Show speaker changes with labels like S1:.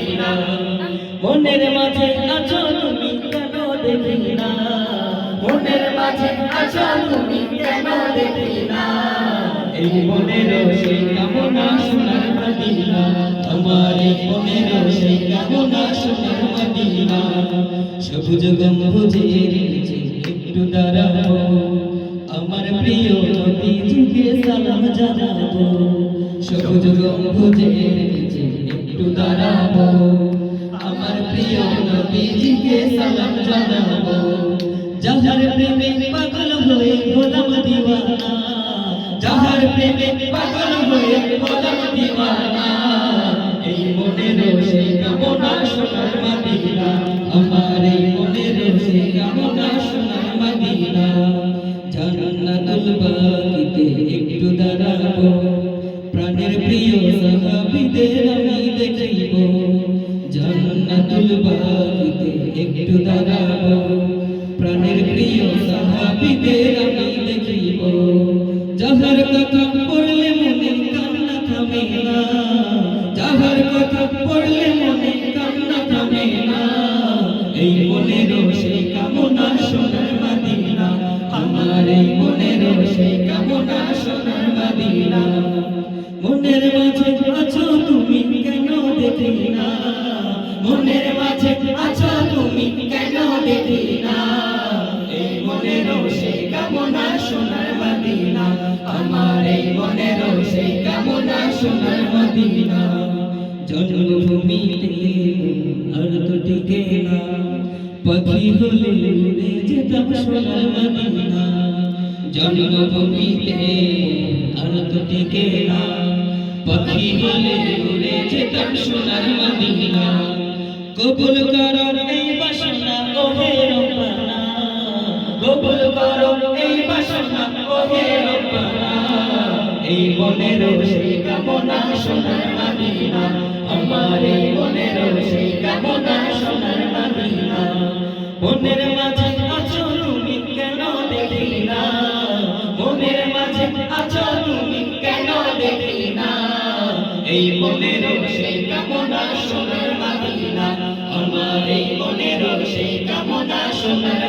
S1: Medina মনের মাঝে আছো তুমি কেন দেখি না মনের মাঝে আছো তুমি কেন দেখি না এই মনের সেই কামনা সোনার মদিনা আমার এই মনের সেই কামনা সোনার মদিনা সবুজ গম্বুজের নিচে একটু দাঁড়াবো আমার প্রিয় নবীজিকে সালাম জানাবো সবুজ গম্বুজের নিচে একটু দাঁড়াবো আমার প্রিয় নবীজিকে সালাম জানাবো যাহার প্রেমে পাগল হয়ে হলাম দিওয়ানা যাহার প্রেমে পাগল হয়ে হলাম দিওয়ানা এই মনের সেই কামনা সোনার মদিনা আমার এই মনের সেই কামনা সোনার মদিনা জান্নাতুল বাকিতে একটু দাঁড়াবো প্রাণের প্রিয় সাহাবীদের আমি দেখিব জান্নাতুল বাকিতে একটু দাঁড়াবো প্রাণের প্রিয় সাহাবীদের আমি দেখিব যাহার কথা পড়লে মনে কান্না থামে না যাহার কথা পড়লে মনে কান্না থামে না এই মনের সেই কামনা সোনার মদিনা আমার এই মনের সেই কামনা সোনার মদিনা মনের মাঝে আছো তুমি কেন দেখি না মনের মাঝে আছো তুমি কেন দেখি না এই মনের সেই কামনা সোনার মদিনা আমার এই মনের সেই কামনা সোনার মদিনা জন্মভূমিতে আর তো টিকে না পাখি হলে উড়ে যেতাম সোনার মদিনা জন্মভূমিতে আর তো টিকে না পাখি হলে উড়ে যেতাম সোনার মদিনা কবুল করো এই বাসনা ওহে রব্বানা কবুল করো এই বাসনা ওহে রব্বানা এই মনের সেই কামনা সোনার মদিনা আমার এই মনের সেই কামনা সোনার মদিনা মনের মাঝে আছো তুমি কেন দেখি না মনের মাঝে আছো তুমি কেন দেখি না এই মনের সেই কামনা সোনার মদিনা আমার এই মনের সেই কামনা সোনার